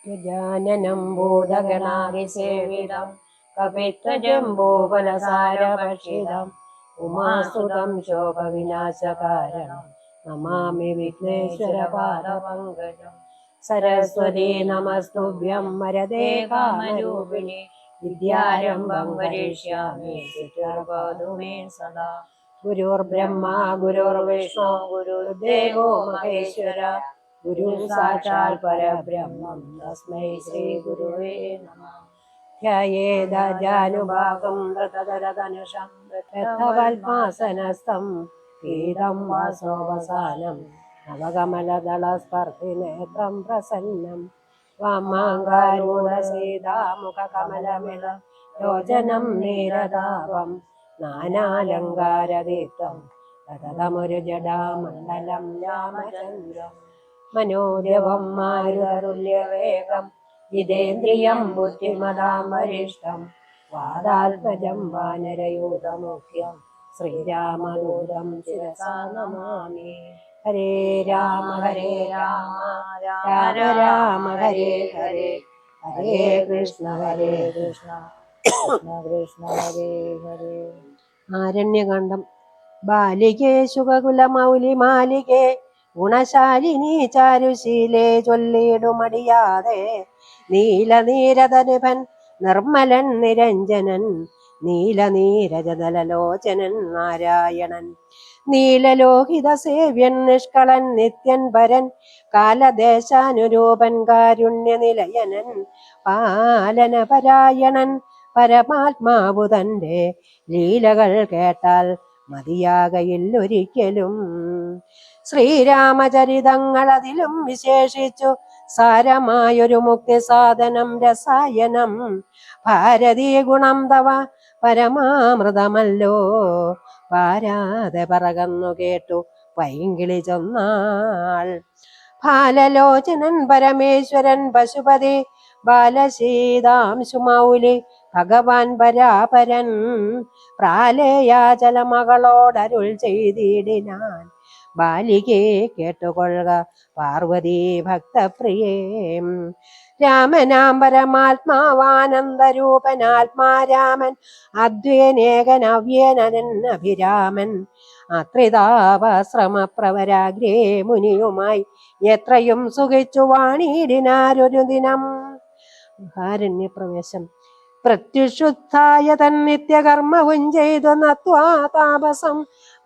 ഗജാനനം ഭൂതഗണാതിസേവിതം കപിത്വജംബൂഫലസാരഭക്ഷിതം ഉമാസുതം ശോകവിനാശകാരണം നമാമി വിഘ്നേശ്വരപാദപങ്കജം. സരസ്വതീ നമസ്തുഭ്യം വരദേ കാമരൂപിണി വിദ്യാരംഭം കരിഷ്യാമി സിദ്ധിർഭവതു may സദാ. ഗുരുർബ്രഹ്മാ ഗുരുർവിഷ്ണു ഗുരുർദേവോ മഹേശ്വര ഗുരു സാക്ഷാൽ പരബ്രഹ്മം തസ്മൈ ശ്രീ ഗുരുവേ നമഃ. ധ്യേയേദജാനുഭാഗം ധൃതധരധനുഷം രഥവൽമാസനസ്ഥം പീതം വാസോവസാനം നവകമലദളസ്പർദ്ധിനേത്രം പ്രസന്നം വാമാങ്കാരൂഢസീതാമുഖകമലമിള ലോചനം നീരതാപം നാനാലങ്കാരദീപ്തം തതതമൊരു ജടാമണ്ഡലം രാമചന്ദ്രം മനോരവം മാരുതതുല്യവേഗം ജിതേന്ദ്രിയം ബുദ്ധിമതാം വരിഷ്ഠം വാദാത്മജം വാനരയൂഥമുഖ്യം ശ്രീരാമദൂതം ശിരസാ നമാമി. ഹരേ രാമ രാമ രാമ ഹരേ ഹരേ ഹരേ കൃഷ്ണ കൃഷ്ണ കൃഷ്ണ ഹരേ ഹരേ. ആരണ്യകാണ്ഡം. ബാലികേ ശുകകുലമൗലി മാലികേ ഗുണശാലിനി ചാരുശീലേ ചൊല്ലിടുമടിയാതെ നീലനീരതനുഭൻ നിർമ്മലൻ നിരഞ്ജനൻ നീലനീരജതലലോചനൻ നാരായണൻ നീലലോഹിത സേവ്യൻ നിഷ്കളൻ നിത്യൻ പരൻ കാലദേശാനുരൂപൻ കാരുണ്യനിലയനൻ പാലനപരായണൻ പരമാത്മാവു തൻ്റെ ലീലകൾ കേട്ടാൽ മതിയാകയില്ലൊരിക്കലും. ശ്രീരാമചരിതങ്ങൾ അതിലും വിശേഷിച്ചു സാരമായൊരു മുക്തി സാധനം രസായനം ഭാരതീ ഗുണം തവ പരമാമൃതമല്ലോ പാരാതെ പറകന്നു കേട്ടു പൈങ്കിളി ചൊന്നാൾ. ബാലലോചനൻ പരമേശ്വരൻ പശുപതി ബാലശീതാംശുമൗലി ഭഗവാൻ പരാപരൻ പ്രാലേയാചലമകളോടരുൾ ചെയ്തിടിനാൻ ബാലികേ കേട്ടുകൊള്ളുക പാർവതീ ഭക്തപ്രിയേ. രാമനാം പരമാത്മാവാനന്ദരൂപനാത്മാരാമൻ അദ്വൈനേകൻ അവ്യനൻ അഭിരാമൻ അത്രിതാപശ്രമപ്രവരാഗ്രേ മുനിയുമായി എത്രയും സുഖിച്ചു വാണിടിനാരൊരു ദിനം. ഹാരണ്യപ്രവേശം. പ്രത്യുഷുദ്ധായ തന്നിത്യകർമ്മവും ചെയ്തു നത്വാ താപസം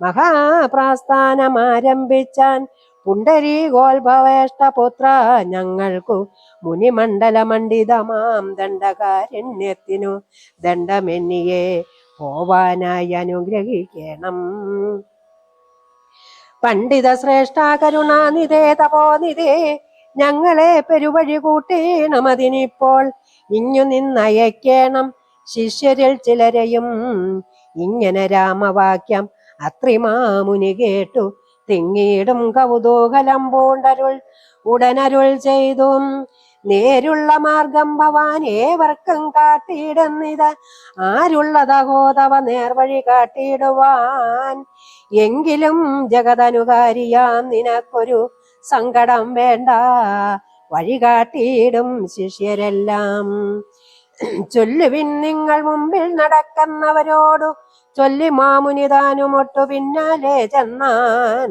മഹാപ്രാസ്ഥാനമാരംഭിച്ചാൻ പുണ്ടരീകോത്ഭവേഷ്ടപുത്ര ഞങ്ങൾക്കു മുനിമണ്ഡലമണ്ഡിതമാം ദണ്ഡകാരണ്യത്തിനു ദണ്ഡമെന്നിയെ പോവാനായി അനുഗ്രഹിക്കണം. പണ്ഡിത ശ്രേഷ്ഠ കരുണാനിധേ തപോനിധേ ഞങ്ങളെ പെരുവഴി കൂട്ടേണമതിനിപ്പോൾ ഇഞ്ഞു നിന്നയക്കേണം ശിഷ്യരിൽ ചിലരെയും. ഇങ്ങനെ രാമവാക്യം അത്രിമാമുനി കേട്ടു തിങ്ങിയിടും കൗതൂഹലം പൂണ്ടരുൾ ഉടനരുൾ ചെയ്തു. നേരുള്ള മാർഗം ഭവാൻ ഏവർക്കും കാട്ടിയിടുന്നിത് ആരുള്ളതഹോതവ നേർവഴി കാട്ടിയിടുവാൻ. എങ്കിലും ജഗതനുകാരിയാം നിനക്കൊരു സങ്കടം വേണ്ട വഴി കാട്ടിയിടും ശിഷ്യരെല്ലാം. ചൊല്ലുവിൻ നിങ്ങൾ മുമ്പിൽ നടക്കുന്നവരോടു ചൊല്ലി മാമുനി താനുമൊട്ടു പിന്നാലെ ചെന്നാൻ.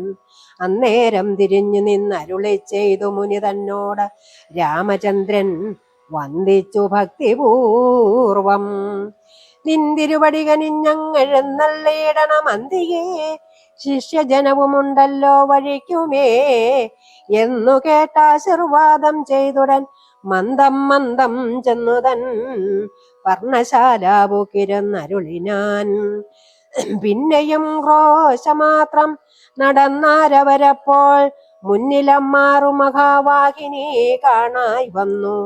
അന്നേരം തിരിഞ്ഞു നിന്നരുളി ചെയ്തു മുനി തന്നോട് രാമചന്ദ്രൻ വന്ദിച്ചു ഭക്തിപൂർവം. നിന്തിരുവടി കനിഞ്ഞങ്ങെഴുന്നള്ളിയിടണം അന്തികേ ശിഷ്യജനവുമുണ്ടല്ലോ വഴിക്കുമേ എന്നു കേട്ടാശീർവാദം ചെയ്തുടൻ മന്ദം മന്ദം ചെന്നുതൻ വർണ്ണശാലാപുക്കിരുന്നരുളിനാൻ. പിന്നെയും ക്രോശമാത്രം നടന്നാരവരപ്പോൾ മുന്നിലമ്മാറു മഹാവാഹിനി കാണായി വന്നു.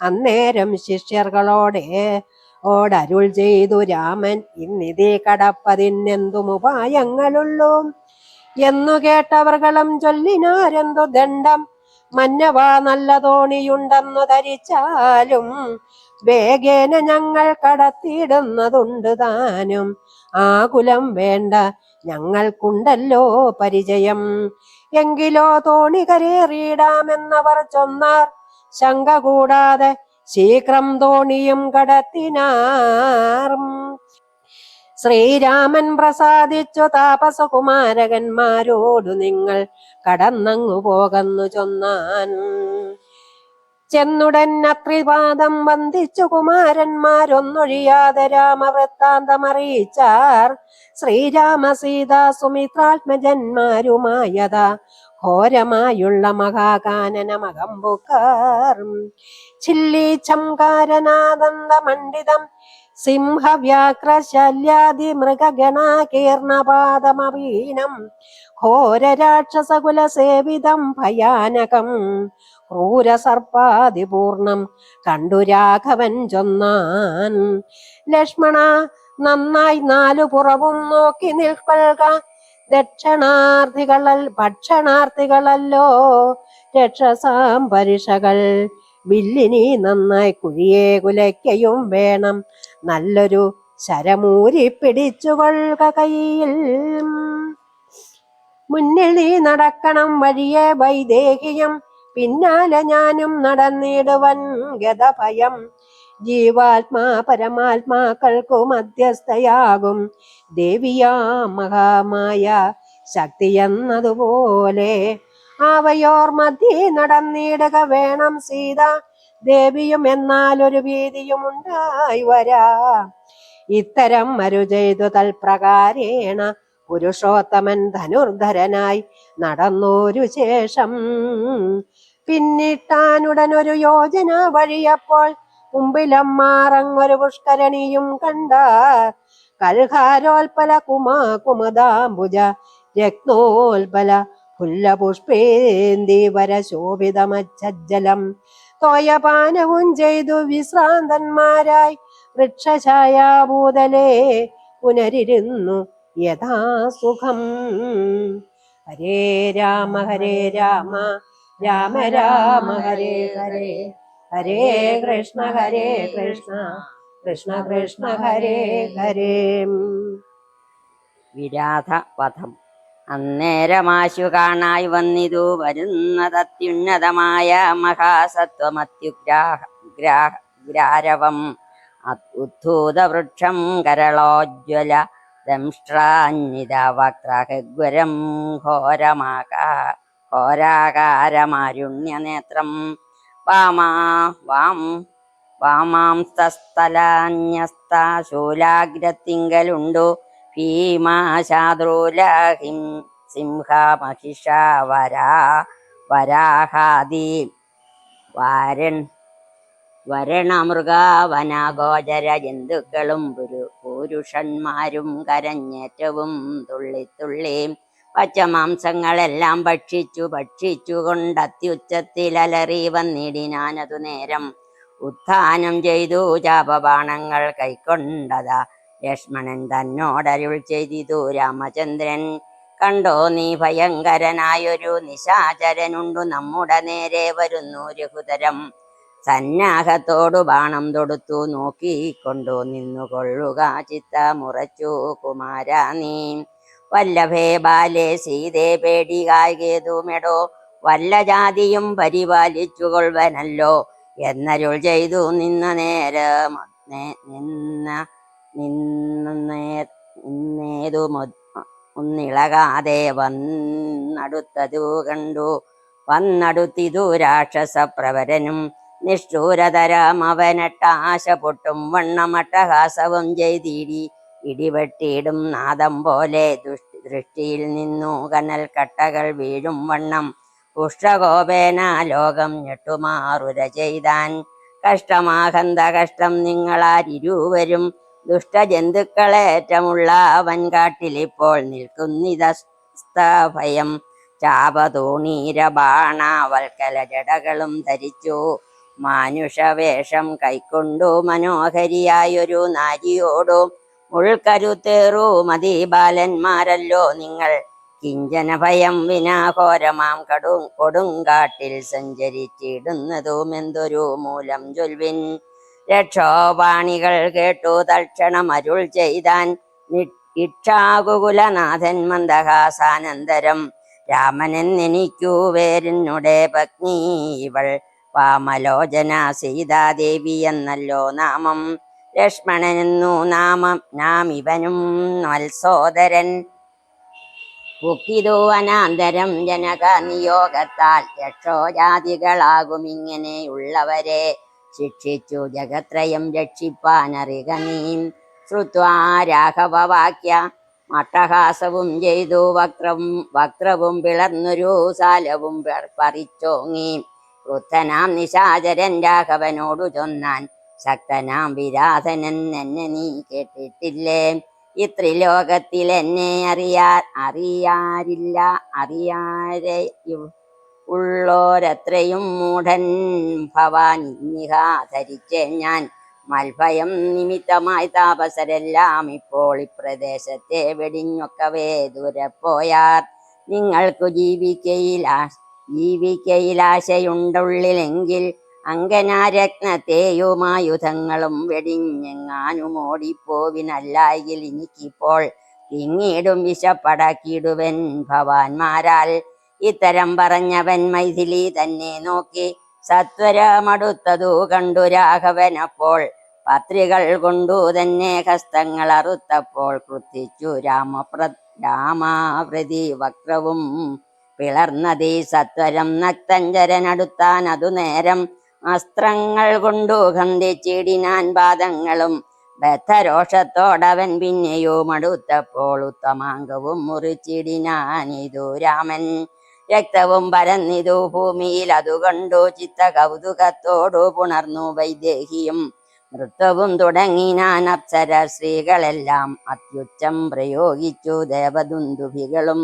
അന്നേരം ശിഷ്യർകളോടെ ഓടരുൾ ചെയ്തു രാമൻ ഇന്നിതേ കടപ്പതിനെന്തുമുപായങ്ങളുള്ളൂ എന്നു കേട്ടവർകളും ചൊല്ലിനാരെന്തു ദണ്ഡം മന്നവാ നല്ല തോണിയുണ്ടെന്നു ധരിച്ചാലും വേഗേന ഞങ്ങൾ കടത്തിയിടുന്നതുണ്ട് താനും ആകുലം വേണ്ട ഞങ്ങൾക്കുണ്ടല്ലോ പരിചയം. എങ്കിലോ തോണി കരേറിയിടാമെന്നവർ ചൊന്നാർ. ശങ്ക കൂടാതെ ശീഘ്രം തോണിയും കടത്തിനാർ. ശ്രീരാമൻ പ്രസാദിച്ചു താപസകുമാരകന്മാരോടു നിങ്ങൾ കടന്നങ്ങു പോകന്നു ചൊന്നാൻ. ചെന്നുടൻ അത്രിപാദം വന്ദിച്ചു കുമാരന്മാരൊന്നൊഴിയാതെ രാമവൃത്താന്തമറിയിച്ചാർ. ശ്രീരാമ സീത സുമിത്രാത്മജന്മാരുമായതാ ഘോരമായുള്ള മഹാകാനനമകമ്പുക്കാർ. ചില്ലീചംകാരനാദന്ത മണ്ഡിതം സിംഹവ്യാഘ്രശല്യാദി മൃഗഗണാകീർണപാദമവീനം ഘോരരാക്ഷസകുലസേവിതം ഭയാനകം ക്രൂരസർപ്പാതിപൂർണം കണ്ടു രാഘവൻ ചൊന്നാൻ. ലക്ഷ്മണ, നന്നായി നാലു പുറവും നോക്കി നിൽക്കൊള്ളുക. ഭക്ഷണാർത്ഥികളല്ലോ രക്ഷസാം പരിഷകൾ. വില്ലിനി നന്നായി കുഴിയെ കുലയ്ക്കയും വേണം. നല്ലൊരു ശരമൂരി പിടിച്ചുകൊള്ളുക കയ്യിൽ. മുന്നിൽ നീ നടക്കണം വഴിയെ വൈദേഹിയും, പിന്നാലെ ഞാനും നടന്നിടുവൻ ഗതഭയം. ജീവാത്മാ പരമാത്മാക്കൾക്കു മധ്യസ്ഥയാകും ദേവിയാ മഹാമായ ശക്തി എന്നതുപോലെ. അവയോർ മധ്യേ നടന്നിടുക വേണം സീത ദേവിയും, എന്നാൽ ഒരു ഭീതിയും ഉണ്ടായി വരാ. ഇത്തരം മരു ചെയ്തു തൽപ്രകാരേണ പുരുഷോത്തമൻ ധനുർധരനായി നടന്നോരു ശേഷം പിന്നിട്ടാനുടനൊരു യോജന വഴിയപ്പോൾ മുമ്പിലമ്മാറങ്ങൊരു പുഷ്കരണിയും കണ്ടാർ. കൽഹാരോൽപല കുമുദാംബുജ രത്നോൽപല ഫുല്ലപുഷ്പേന്ദീവര ശോഭിതമജ്ജലം തോയപാനവും ചെയ്തു വിശ്രാന്തന്മാരായി വൃക്ഷഛായാഭൂതലേ പുനരിരുന്നു യഥാസുഖം. ഹരേ രാമ രാമ രാമ ഹരേ ഹരേ, ഹരേ കൃഷ്ണ കൃഷ്ണ കൃഷ്ണ ഹരേ ഹരേ. വിരാധ വധം. അന്നേരമാശു കാണായി വന്നിതു വരുന്നതത്യുന്നതമായ മഹാസത്വമത്യുഗ്രാരവം. ഉദ്ധൂതവൃക്ഷം കരളോജ്വല ദംഷ്ട്രാന്വിത വക്രഹഗ്വരം ഘോരാകാരമാരുണ്യനേത്രം വാമാംസ്തസ്ഥലാന്യസ്തശൂലാഗ്രത്തിങ്കലുണ്ടു ഭീമാശാദ്രൂലഹിം സിംഹമഹിഷാവരാഹാദി വരണമൃഗാവനഗോചര ജന്തുക്കളും പുരുഷന്മാരും കരഞ്ഞേറ്റവും തുള്ളിത്തുള്ളി പച്ചമാംസങ്ങളെല്ലാം ഭക്ഷിച്ചു കൊണ്ടത്യുച്ചത്തിൽ അലറി വന്നിടിനാനതു നേരം. ഉത്ഥാനം ചെയ്തു ചാപബാണങ്ങൾ കൈക്കൊണ്ടതാ ലക്ഷ്മണൻ തന്നോടരുൾ ചെയ്തിതു രാമചന്ദ്രൻ. കണ്ടോ നീ ഭയങ്കരനായൊരു നിശാചരനുണ്ടു നമ്മുടെ നേരെ വരുന്നു രഘുതരം. സന്നാഹത്തോടു ബാണം തൊടുത്തു നോക്കിക്കൊണ്ടു നിന്നുകൊള്ളുക ചിത്തമുറച്ചു കുമാരാ നീ. വല്ലഭേ ബാലേ സീതേ പേടികായകേതുമെടോ, വല്ല ജാതിയും പരിപാലിച്ചുകൊള്ളുവനല്ലോ എന്നരുൾ ചെയ്തു നിന്നേതു ഒന്നിളകാതെ വന്നടുത്തിതു രാക്ഷസപ്രവരനും നിഷ്ഠൂരതരം അവനട്ടാശ പൊട്ടും വണ്ണമട്ടഹാസവും ചെയ്തിടി ഇടിവെട്ടിയിടും നാദം പോലെ ദൃഷ്ടിയിൽ നിന്നു കനൽ കട്ടകൾ വീഴും വണ്ണം പുഷ്ടകോപേന ലോകം ഞെട്ടുമാറുര ചെയ്താൻ. കഷ്ടമാഹന്ത കഷ്ടം നിങ്ങളാരിരുവരും ദുഷ്ടജന്തുക്കളേറ്റമുള്ള വൻകാട്ടിലിപ്പോൾ നിൽക്കുന്നിതസ്തഭയം. ചാപതൂണീരബാണവൽക്കല ജടകളും ധരിച്ചു മാനുഷവേഷം കൈക്കൊണ്ടു മനോഹരിയായൊരു നാരിയോടു ഉൾക്കരുത്തേറു മതിബാലന്മാരല്ലോ നിങ്ങൾ. കിഞ്ചന ഭയം വിനാഘോരമാം കൊടുങ്കാട്ടിൽ സഞ്ചരിച്ചിടുന്നതുമെന്തൊരു മൂലം ചൊൽവിൻ. രക്ഷോപാണികൾ കേട്ടു തൽക്ഷണം അരുൾ ചെയ്താൻ ഇക്ഷാകുകുലനാഥൻ മന്ദഹാസാനന്തരം. രാമനെന്നെനിക്കു വേരെന്നുടെ പത്നി ഇവൾ വാമലോചന സീതാദേവി എന്നല്ലോ നാമം. ലക്ഷ്മണനെന്നു നാം ഇവനും മത്സോദരൻ. ഉക്കിതു അനാന്തരം ജനക നിയോഗത്താൽ രക്ഷോജാതികളാകും ഇങ്ങനെയുള്ളവരെ ശിക്ഷിച്ചു ജഗത്രയം രക്ഷിപ്പാനറിക നീ. ശ്രുത്വാ രാഘവവാക്യ മട്ടഹാസവും ചെയ്തു വക്രവും പിളർന്നൊരു സാലവും പറിച്ചോങ്ങി. ക്രുദ്ധനാം നിശാചരൻ രാഘവനോടു ചൊന്നാൻ, ശക്തനാം വിരാധനൻ എന്നെ നീ കേട്ടിട്ടില്ലേ? ഇത്രിലോകത്തിൽ എന്നെ അറിയാരില്ല അറിയാരെ ഉള്ളോരത്രയും മൂഢൻ ഭവാൻ. നിഹ ധരിച്ചേ ഞാൻ മൽഭയം നിമിത്തമായി താപസരെല്ലാം ഇപ്പോൾ ഇപ്രദേശത്തെ വെടിഞ്ഞൊക്കവേ ദൂരെ പോയാർ. നിങ്ങൾക്കു ജീവിക്കയിലാശയുണ്ടുള്ളിലെങ്കിൽ അങ്കനാരത്നത്തെയുമായുധങ്ങളും വെടിഞ്ഞെങ്ങാനും ഓടിപ്പോവിനല്ലായെങ്കിൽ എനിക്കിപ്പോൾ തിങ്ങിയിടും വിശപ്പടക്കിടുവൻ ഭവാന്മാരാൽ. ഇത്തരം പറഞ്ഞവൻ മൈഥിലി തന്നെ നോക്കി സത്വരമടുത്തതു കണ്ടു രാഘവനപ്പോൾ. പത്രികൾ കൊണ്ടു തന്നെ ഹസ്തങ്ങൾ അറുത്തപ്പോൾ ക്രുദ്ധിച്ചു രാമാവൃതി വക്രവും പിളർന്നതീ സത്വരം. നക്തഞ്ചരനടുത്താൻ അതു നേരം അസ്ത്രങ്ങൾ കൊണ്ടു ഖണ്ഡിച്ചിടിനാൻ പാദങ്ങളും. ബദ്ധരോഷത്തോടവൻ പിന്നെയും അടുത്തപ്പോൾ ഉത്തമാംഗവും മുറിച്ചിടിനാനിതു രാമൻ. രക്തവും പരന്നിതു ഭൂമിയിൽ അതു കണ്ടു ചിത്ത കൗതുകത്തോടു പുണർന്നു വൈദേഹിയും. നൃത്തവും തുടങ്ങിനാൻ അപ്സര സ്ത്രീകളെല്ലാം അത്യുച്ചം പ്രയോഗിച്ചു ദേവദുന്ദുഭികളും.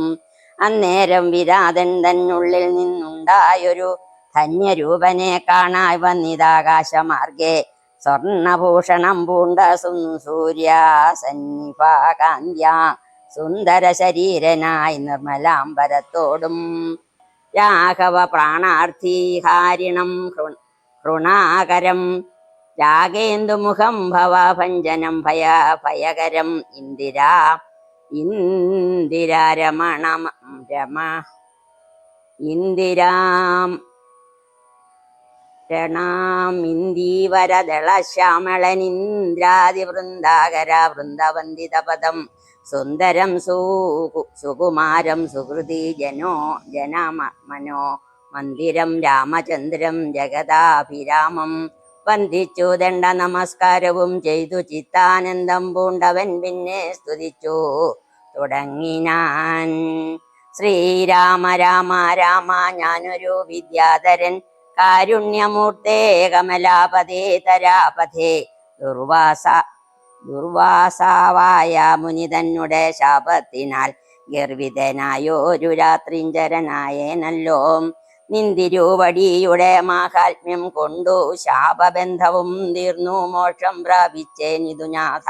അന്നേരം വിരാതൻ തന്നുള്ളിൽ നിന്നുണ്ടായൊരു ധന്യരൂപനെ കാണാൻ വന്നിതാകാശമാർഗെ. സ്വർണഭൂഷണം പൂണ്ട സൂര്യാസന്നിഭാകാന്ത്യ സുന്ദര ശരീരനായി നിർമ്മലാംബരത്തോടും. രാഘവ പ്രാണാർത്ഥീഹാരിണം കൃണാകരം രാഗേന്ദുമുഖം ഭവാഭഞ്ജനം ഭയകരം. ഇന്ദിരാരമണാമിന്ദീവരദളശ്യാമളനിന്ദ്രാദിവൃന്ദാകര വൃന്ദവന്ദിതപദം സുന്ദരം സുകുമാരം സുഹൃതി ജനമനോ മന്ദിരം രാമചന്ദ്രം ജഗദാഭിരാമം. വന്ദിച്ചു ദണ്ഡ നമസ്കാരവും ചെയ്തു ചിത്താനന്ദം പൂണ്ടവൻ പിന്നെ സ്തുതിച്ചു തുടങ്ങിനാൻ. ശ്രീരാമ രാമ രാമ ഞാനൊരു വിദ്യാധരൻ കാരുണ്യമൂർത്തേ കമലാപതേ തരാപഥേ. ദുർവാസാവായ മുനി തന്നെ ശാപത്തിനാൽ ഗർവിതനായൊരു രാത്രിഞ്ചരനായേനല്ലോ. നിന്തിരുവടിയുടെ മാഹാത്മ്യം കൊണ്ടു ശാപബന്ധവും തീർന്നു മോക്ഷം പ്രാപിച്ചേനിതു നാഥ.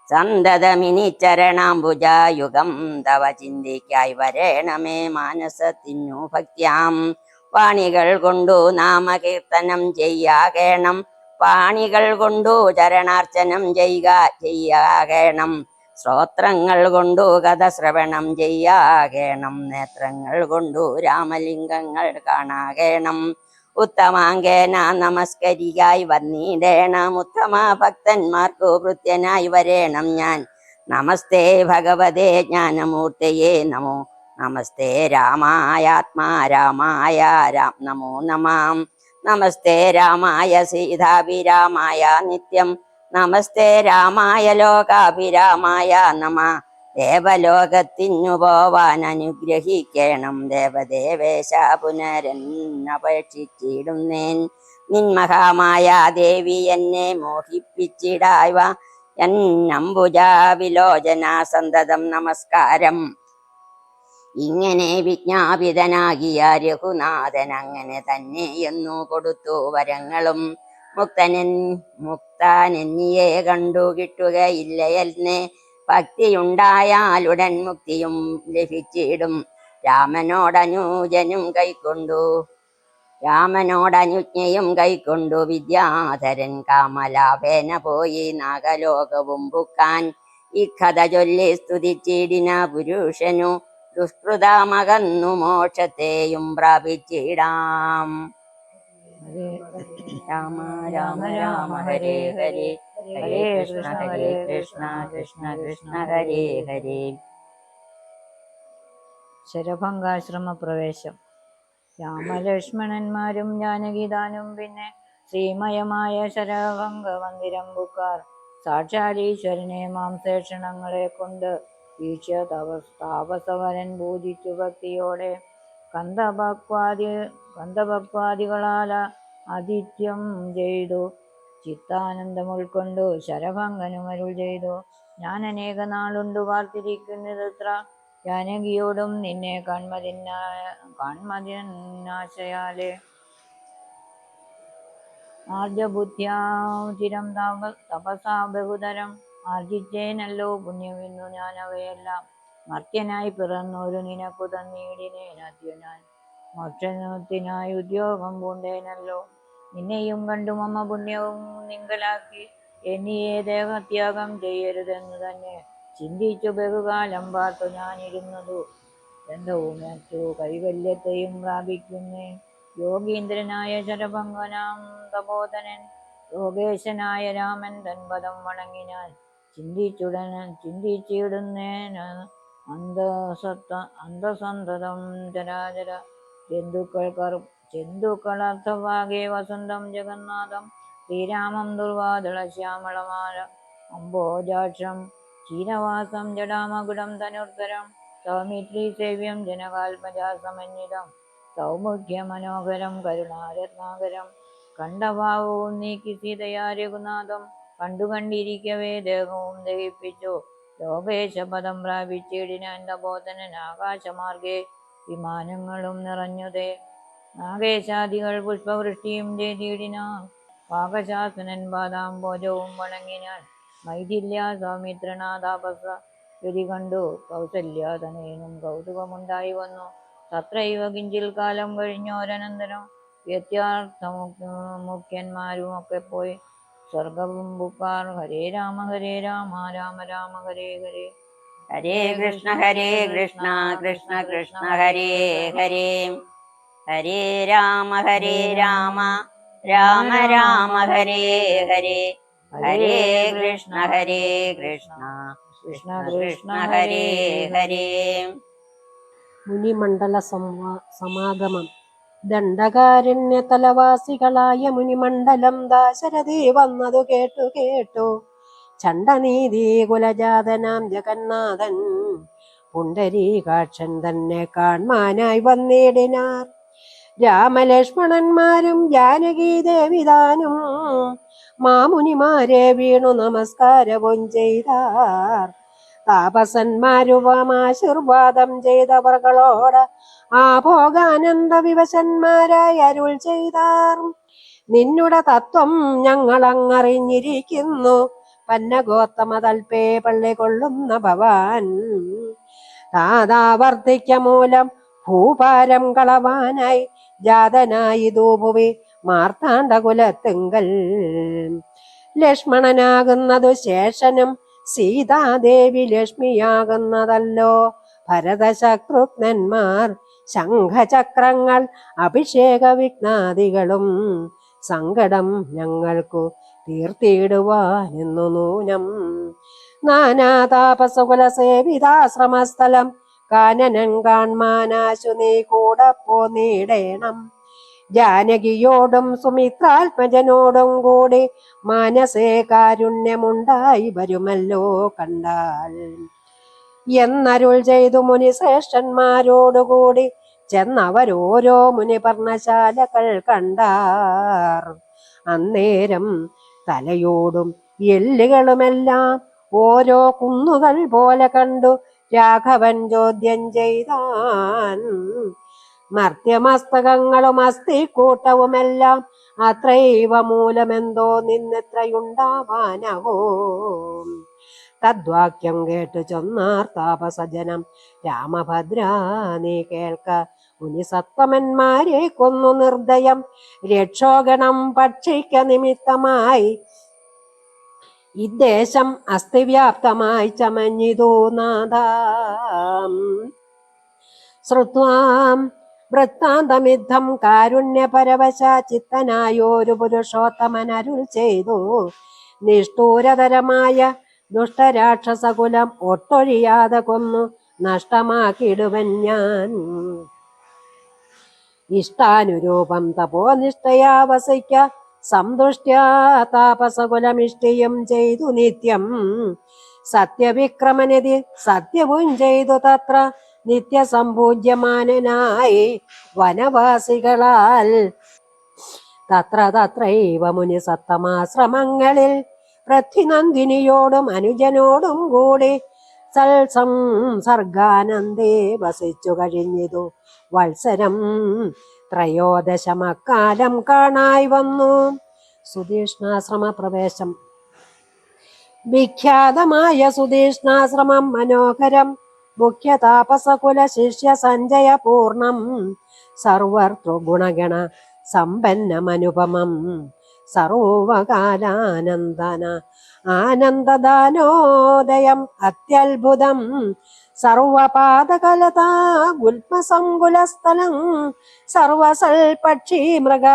സന്തതമിനി ചരണാംബുജായുഗം തവ ചിന്തിക്കായി വരേണമേ മാനസത്തിനു ഭക്ത്യാം. വാണികൾ കൊണ്ടു നാമകീർത്തനം ചെയ്യാകേണം, പാണികൾ കൊണ്ടു ചരണാർച്ചനം ചെയ്യാകേണം. ശ്രോത്രങ്ങൾ കൊണ്ടു കഥ ശ്രവണം ചെയ്യാകേണം, നേത്രങ്ങൾ കൊണ്ടു രാമലിംഗങ്ങൾ കാണാകേണം. ഉത്തമാങ്കേന നമസ്കരിയായി വന്നിടേണം, ഉത്തമ ഭക്തന്മാർക്കു ഭൃത്യനായി വരേണം ഞാൻ. നമസ്തേ ഭഗവതേ ജ്ഞാനമൂർത്തയേ നമോ നമസ്തേ രാമായ നമോ നമാം. നമസ്തേ രാമായ സീതാഭിരാമായ നിത്യം, നമസ്തേ രാമായ ലോകാഭിരാമായ നമ. ദേവലോകത്തിനു പോവാൻ അനുഗ്രഹിക്കണം ദേവദേവേശ പുനരന്നപേക്ഷിച്ചിടുന്നേൻ. നിന്മഹാമായ ദേവി എന്നെ മോഹിപ്പിച്ചിടായ്വ എന്നംബുജാ വിലോചന സന്തതം നമസ്കാരം. ഇങ്ങനെ വിജ്ഞാപിതനാകിയ രഘുനാഥൻ അങ്ങനെ തന്നെ എന്നു കൊടുത്തു വരങ്ങളും. മുക്തനെന്നിയെ കണ്ടു കിട്ടുകയില്ലയെന്നെ, ഭക്തിയുണ്ടായാലുടൻ മുക്തിയും ലഭിച്ചിടും. രാമനോടനുജ്ഞയും കൈക്കൊണ്ടു വിദ്യാധരൻ കാമലാഭേന പോയി നാഗലോകവും പുക്കാൻ. ഇക്കഥ ചൊല്ലി സ്തുതിച്ചിടിന പുരുഷനു ദുഷ്കൃതമകന്നു മോക്ഷത്തെയും പ്രാപിച്ചിടാം. രാമ രാമ രാമ ഹരേ ഹരേ, ഹരേ കൃഷ്ണ കൃഷ്ണ കൃഷ്ണ ഹരേ ഹരേ. ശരഭംഗാശ്രമ പ്രവേശം. രാമലക്ഷ്മണന്മാരും ജാനകിദാനും പിന്നെ ശ്രീമയമായ ശരഭംഗ മന്ദിരം ബുക്കാർ. സാക്ഷാൽ ഈശ്വരനെ മാംസേഷണങ്ങളെ കൊണ്ട് വീക്ഷ്യ താപസവരൻ പൂജിച്ചു ഭക്തിയോടെ കന്ധഭക്വാദികളാൽ ആതിഥ്യം ചെയ്തു ചിത്താനന്ദം ഉൾക്കൊണ്ടു ശരഭംഗനുമരുൾ ചെയ്തു. ഞാൻ അനേക നാളുണ്ടു പാർത്തിരിക്കുന്നതത്ര ജാനകിയോടും നിന്നെ കാൺമതിനാശയാലേ ആർജബുദ്ധ്യാചിരം തപസാ ബഹുതരം ആർജിച്ചേനല്ലോ പുണ്യമെന്നു ഞാൻ അവയെല്ലാം. മർത്യനായി പിറന്നൊരു നിനക്കു തന്നീടിനേനദ്യ ഞാൻ, മോക്ഷത്തിനായി ഉദ്യോഗം പൂണ്ടേനല്ലോ. നിന്നെയും കണ്ടു മമ പുണ്യവും നിങ്കലാക്കി എന്നിയെ ദേഹത്യാഗം ചെയ്യരുതെന്നു തന്നെ ചിന്തിച്ചു ബഹുകാലം പാർത്തു ഞാനിരുന്നതു. ബന്ധവുമേറ്റു കൈവല്യത്തെയും പ്രാപിക്കുന്നേ. യോഗീന്ദ്രനായ ശരഭംഗനാം തപോധനൻ യോഗേശനായ രാമൻ തൻപദം വണങ്ങിനാൻ ചിന്തിച്ചിടുന്നേൻ അന്തസന്തതം ചരാചര ജന്തുക്കളർത്ഥഭാഗേ വസന്തം ജഗന്നാഥം ശ്രീരാമം ദുർവാദള ശ്യാമളമാല അംബോജാക്ഷം ചീനവാസം ജടാമകുടം ധനുർധരം സൗമിത്രീ സേവ്യം ജനകാൽപജാസമന്വിതം സൗമുഖ്യ മനോഹരം കരുണാരത്നാകരം കണ്ഠഭാവവും നീക്കി സീതയാ രഘുനാഥം കണ്ടുകണ്ടിരിക്കവേ ദേഹവും ദഹിപ്പിച്ചു ലോകേശപദം പ്രാപിച്ചിടിനാൻ തപോധനൻ ആകാശമാർഗേ വിമാനങ്ങളും നിറഞ്ഞതേ. നാഗേശാദികൾ പുഷ്പവൃഷ്ടിയും ചെയ്തിടിനാൻ പാകശാസനൻ പാദാംബോജവും വണങ്ങിനാൻ മൈഥില്യ സൗമിത്രനാഥാപസ ഗതി കണ്ടു കൗസല്യാതനേനും കൗതുകമുണ്ടായി വന്നു. തത്രൈവ കിഞ്ചിൽ കാലം കഴിഞ്ഞോരനന്തരം വ്യത്യാർത്ഥമുഖ്യന്മാരുമൊക്കെ പോയി സ്വർഗവും ബുക്കാർ. ഹരേ രാമ രാമ രാമ ഹരേ ഹരേ, ഹരേ കൃഷ്ണ കൃഷ്ണ കൃഷ്ണ ഹരേ ഹരേ, ഹരേ രാമ രാമ രാമ ഹരേ ഹരേ, ഹരേ കൃഷ്ണ കൃഷ്ണ കൃഷ്ണ ഹരേ ഹരേ. മുനിമണ്ഡല സമാഗമം. ദണ്ഡകാരണ്യ തലവാസികളായ മുനിമണ്ഡലം ദാശരഥി വന്നതു കേട്ടു ചണ്ഡനീതി കുലജാതനാം ജഗന്നാഥൻ പുണ്ടരീകാക്ഷൻ തന്നെ കാൺമാനായി വന്നിടിനാർ. രാമലക്ഷ്മണന്മാരും ജാനകി ദേവിതാനും മാമുനിമാരെ വീണു നമസ്കാരവും ചെയ്താർ. താപസന്മാരുപമാശീർവാദം ചെയ്തവർകളോട് ആഭോഗാനന്ദ വിവശന്മാരായി അരുൾ ചെയ്താർ. നിന്നുടെ തത്വം ഞങ്ങളങ്ങറിഞ്ഞിരിക്കുന്നു, പന്നഗോത്തമതൽപേ പള്ളി കൊള്ളുന്ന ഭവാൻ. താതാവർത്തിക്ക മൂലം ഭൂപാരം കളവാനായി ജാതനായി ഭുവി മാർത്താണ്ഡകുലത്തിങ്കൽ. ലക്ഷ്മണനാകുന്നതു ശേഷനും സീതാദേവി ലക്ഷ്മിയാകുന്നതല്ലോ. ഭരതശത്രുഘ്നന്മാർ ശംഖചക്രങ്ങൾ അഭിഷേക വിഘ്നാദികളും സങ്കടം ഞങ്ങൾക്കു തീർത്തിടുവാനെന്നു നൂനം. നാനാതാപസകുല സേവിതാശ്രമസ്ഥലം കാനനൻ കാൺമാനാശു നീ കൂടെ പോന്നിടേണം. ജാനകിയോടും സുമിത്രാത്മജനോടും കൂടി മാനസേ കാരുണ്യമുണ്ടായി വരുമല്ലോ കണ്ടാൽ എന്നരുൾ ചെയ്തു മുനി ശ്രേഷ്ഠന്മാരോടുകൂടി ചെന്നവരോരോ മുനി പർണശാലകൾ കണ്ടാർ. അന്നേരം തലയോടും എല്ലുകളുമെല്ലാം ഓരോ കുന്നുകൾ പോലെ കണ്ടു രാഘവൻ ചോദ്യം ചെയ്താൻ. മർത്യമസ്തകങ്ങളും അസ്ഥിക്കൂട്ടവുമെല്ലാം അത്രൈവ മൂലമെന്തോ നിന്നെത്രയുണ്ടാവാനഹോ. തദ്വാക്യം കേട്ടു ചൊന്നാർ താപസജനം, രാമഭദ്ര നീ കേൾക്ക, മുനിസത്തമന്മാരെ കൊന്നു നിർദ്ദയം രക്ഷോഗണം ഭക്ഷിക്ക നിമിത്തമായി ഇദ്ദേശം അസ്ഥിവ്യാപ്തമായി ചമഞ്ഞിതോ നാഥ. ശ്രുത്വാം വൃത്താന്തമിദ്ധം കാരുണ്യപരവശ ചിത്തനായോരു പുരുഷോത്തമൻ അരുൾ ചെയ്തു. നിഷ്ഠൂരതരമായ ദുഷ്ടരാക്ഷസകുലം ഒട്ടൊഴിയാതെ കൊന്നു നഷ്ടമാക്കിയിടുവൻ ഞാൻ. ഇഷ്ടാനുരൂപം തപോനിഷ്ഠയാ വസിക്ക സന്തുഷ്ട്യാ താപസകുലമിഷ്ടിയും ചെയ്തു നിത്യം. സത്യവിക്രമനിധി സത്യവും ചെയ്തു തത്ര നിത്യസമ്പൂജ്യമാനനായി വനവാസികളാൽ. തത്രൈവ മുനി സത്തമാശ്രമങ്ങളിൽ പൃഥ്വിനന്ദിനിയോടും അനുജനോടും കൂടി സർഗാനന്ദേ വസിച്ചു കഴിഞ്ഞിതു വത്സരം. ത്രയോദശമക്കാലം കാണായി വന്നു. സുതീഷ്ണാശ്രമ പ്രവേശം. വിഖ്യാതമായ സുതീഷ്ണാശ്രമം മനോഹരം, മുഖ്യ താപസകുല ശിഷ്യ സഞ്ജയ പൂർണം, സർവർതൃഗുണഗണ സമ്പന്നമനുപമം, ആനന്ദദാനോദയം അത്യത്ഭുതം, സർവപാദകലതാ ഗുൽമസംകുലസ്ഥലം, സർവസൽപക്ഷി മൃഗ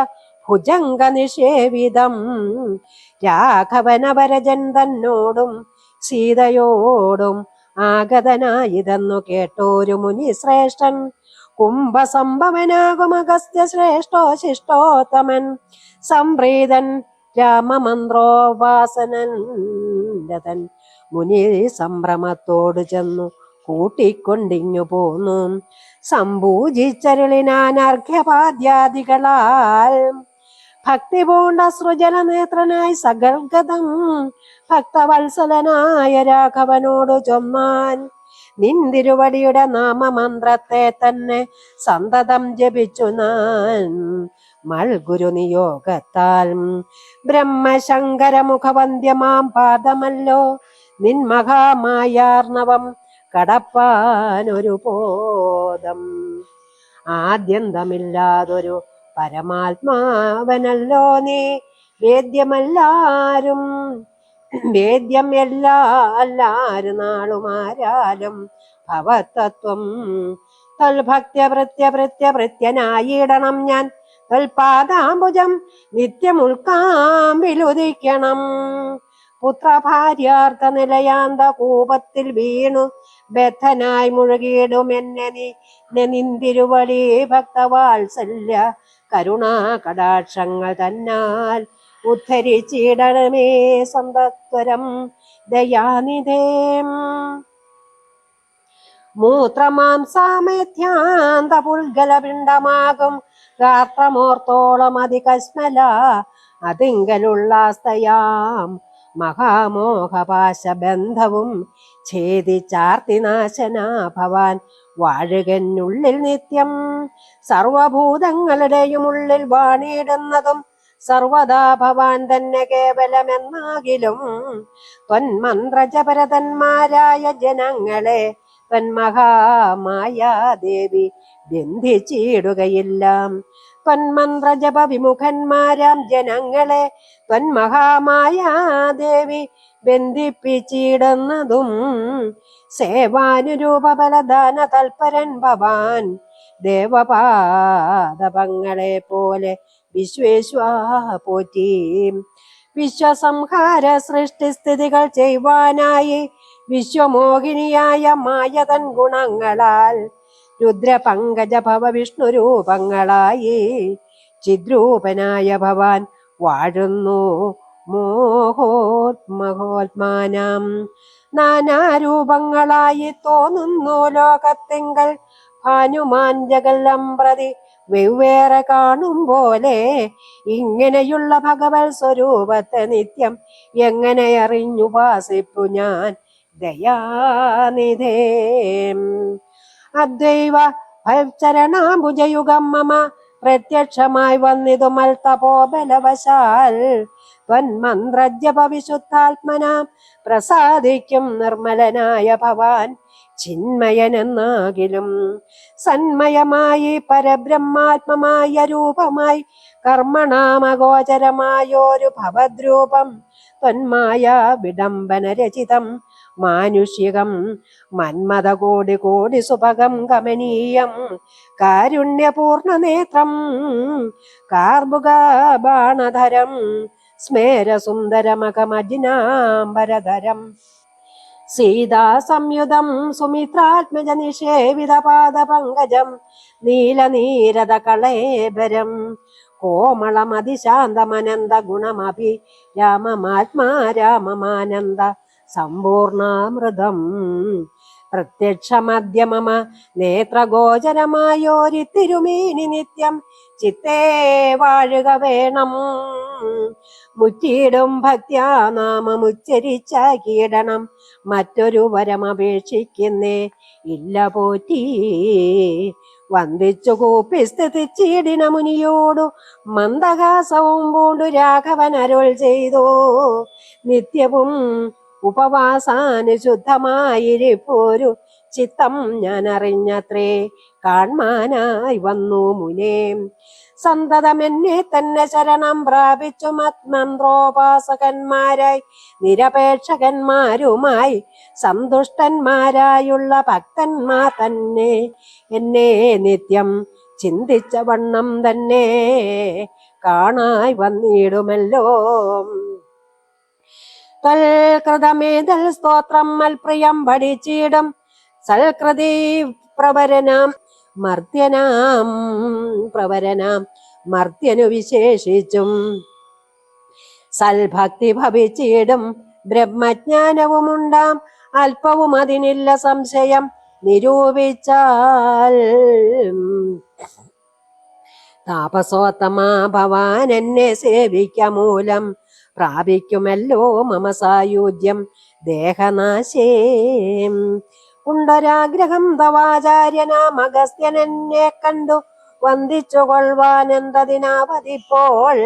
ഭുജംഗ നിഷേവിതം. രാഘവനവരജൻ തന്നോടും സീതയോടും ആഗതനായിതെന്നു കേട്ടോരു മുനി ശ്രേഷ്ഠൻ, കുംഭസംഭവനാകുമഗസ്ത്യ ശ്രേഷ്ഠോ ശിഷ്ടോത്തമൻ, സംപ്രീതൻ രാമമന്ത്രോപാസനൻ രതൻ. മുനി സംഭ്രമത്തോട് ചെന്നു കൂട്ടിക്കൊണ്ടിങ്ങു പോന്നു. സംപൂജിച്ചരുളിനാൻ അർഘ്യപാദ്യാദികളാൽ, ഭക്തി പൂണ്ട സൃജല നേത്രനായി സഗൽഗതം ഭക്തവത്സലനായ രാഘവനോട് ചൊന്നാൻ, നിന്തിരുവടിയുടെ നാമമന്ത്രത്തെ തന്നെ സന്തതം ജപിച്ചു നാൻ മൽഗുരു നിയോഗത്താൽ. ബ്രഹ്മശങ്കര മുഖവന്ധ്യമാം പാദമല്ലോ നിൻ മഹാമായാർണവം കടപ്പാനൊരു പോദം. ആദ്യന്തമില്ലാതൊരു പരമാത്മാവനല്ലോ നീ, വേദ്യം എല്ലാരും നാളുമാരാലും ഭവതത്വം. തൽഭക്ത്യഭൃത്യനായിടണം ഞാൻ, തൽപാദാംബുജം നിത്യം ഉൾക്കാമ്പിലുദിക്കണം. പുത്രഭാര്യാർത്ഥ നിലയാന്ത കൂപത്തിൽ വീണു ബദ്ധനായി മുഴുകിയിടും എന്നെ നിന്തിരുവടി ഭക്തവാത്സല്യ കരുണാ കടാക്ഷങ്ങൾ തന്നാൽ ഉദ്ധരിച്ചിടണമേ സന്തത്വരം ദയാനിധേ. മൂത്രമാംസാമേധ്യാന്ത പുൽഗലപിണ്ഡമാകും ഗാത്രമോർത്തോളം അതികശ്മല അതിങ്കലുള്ളാസ്തയാം മഹാമോഹപാശബന്ധവും ഛേദിച്ചാർത്തിനാശനാ ഭവാൻ വാഴുകനുള്ളിൽ നിത്യം. സർവഭൂതങ്ങളുടെയും ഉള്ളിൽ വാണിയിടുന്നതും സർവദാ ഭവാൻ തന്നെ കേവലമെന്നാകിലും, ത്വന്മന്ത്രജപരതന്മാരായ ജനങ്ങളെ ത്വന്മഹാമായാദേവി ബന്ധിച്ചിടുകയില്ല. ത്വന്മന്ത്രജപ വിമുഖന്മാരാം ജനങ്ങളെ ത്വന്മഹാമായാദേവി ബന്ധിപ്പിച്ചിടുന്നതും. സേവാനുരൂപബലദാന തൽപരൻ ഭവാൻ, ദേവപാദപങ്ങളെ പോലെ വിശ്വേശ്വാ പോറ്റി. വിശ്വസംഹാര സൃഷ്ടിസ്ഥിതികൾ ചെയ്യുവാനായി വിശ്വമോഹിനിയായ മായതൻ ഗുണങ്ങളാൽ രുദ്രപങ്കജ ഭവ വിഷ്ണു രൂപങ്ങളായി ചിദ്രൂപനായ ഭവാൻ വാഴുന്നു മഹോത്മാനം. നാനാരൂപങ്ങളായി തോന്നുന്നു ലോകത്തിങ്കൽ ഭാനുമാൻ ജഗല്ലം പ്രതി വെവ്വേറെ കാണും പോലെ. ഇങ്ങനെയുള്ള ഭഗവത് സ്വരൂപത്തെ നിത്യം എങ്ങനെ അറിഞ്ഞുപാസിപ്പു ഞാൻ ദയാനിധേ. അദ്വൈവ ഭവചരണാംബുജയുഗം മമ പ്രത്യക്ഷമായി വന്നിതു മൽതപോബലവശാൽ. ത്വന്മന്ത്രജപ വിശുദ്ധാത്മന പ്രസാദിക്കും നിർമ്മലനായ ഭവാൻ ചിന്മയനെന്നാകിലും. സന്മയമായി പരബ്രഹ്മാത്മമായ രൂപമായി കർമ്മണാമഗോചരമായോരു ഭവദ്രൂപം ത്വന്മായ വിഡംബന രചിതം മാനുഷികം മന്മത കോടി കോടി സുഭഗം കമനീയം കാരുണ്യപൂർണ നേത്രം കാർമുക ബാണധരം സ്മേരസുന്ദരമകമജിനാംബരധരം സീതാ സംയുതം സുമിത്രാത്മജ നിഷേവിത പാദപങ്കജം നീലനീരത കളേബരം കോമളമതിശാന്തമനന്ത ഗുണമഭി രാമമാത്മാ രാമമാനന്ദ സമ്പൂർണാമൃതം പ്രത്യക്ഷമദ്യ മമ നേത്രഗോചരമായോരിത്തിരുമേനി നിത്യം ചിത്തേ വാഴുക വേണം മുറ്റിയിടും ഭക്ത്യാ നാമമുച്ചരിച്ച കീടണം മറ്റൊരു വരമപേക്ഷിക്കുന്നേ ഇല്ല പോറ്റി വന്ദിച്ചു കൂപ്പി സ്ഥിതിച്ചിടിന മുനിയോടു മന്ദഹാസവും പൂണ്ടു രാഘവൻ അരുൾ ചെയ്തു നിത്യവും ഉപവാസാനുശുദ്ധമായിരിപ്പോരു ചിത്തം ഞാൻ അറിഞ്ഞത്രേ കാൺമാനായി വന്നു മുനേ സന്തതമെന്നെ തന്നെ ശരണം പ്രാപിച്ചു മന്ത്രോപാസകന്മാരായി നിരപേക്ഷകന്മാരുമായി സന്തുഷ്ടന്മാരായുള്ള ഭക്തന്മാർ തന്നെ എന്നെ നിത്യം ചിന്തിച്ച വണ്ണം തന്നെ കാണായി വന്നിടുമല്ലോ തൽകൃതമേതൽ സ്തോത്രം മൽപ്രിയം പഠിച്ചിടും സൽകൃതി പ്രവരനാം മർത്യനു വിശേഷിച്ചും സൽഭക്തി ഭവിച്ചിടും ബ്രഹ്മജ്ഞാനവുമുണ്ടാം അല്പവും അതിനില്ല സംശയം നിരൂപിച്ചാൽ താപസോത്തമാ ഭവാൻ എന്നെ സേവിക്കമൂലം പ്രാപിക്കുമല്ലോ മമ സായുജ്യം ദേഹനാശേ ഉണ്ടൊരാഗ്രഹം തവാചാര്യനാം അഗസ്ത്യൻ എന്നെ കണ്ടു വന്ദിച്ചു കൊള്ളുവാനെന്തതിനാവതിപ്പോൾ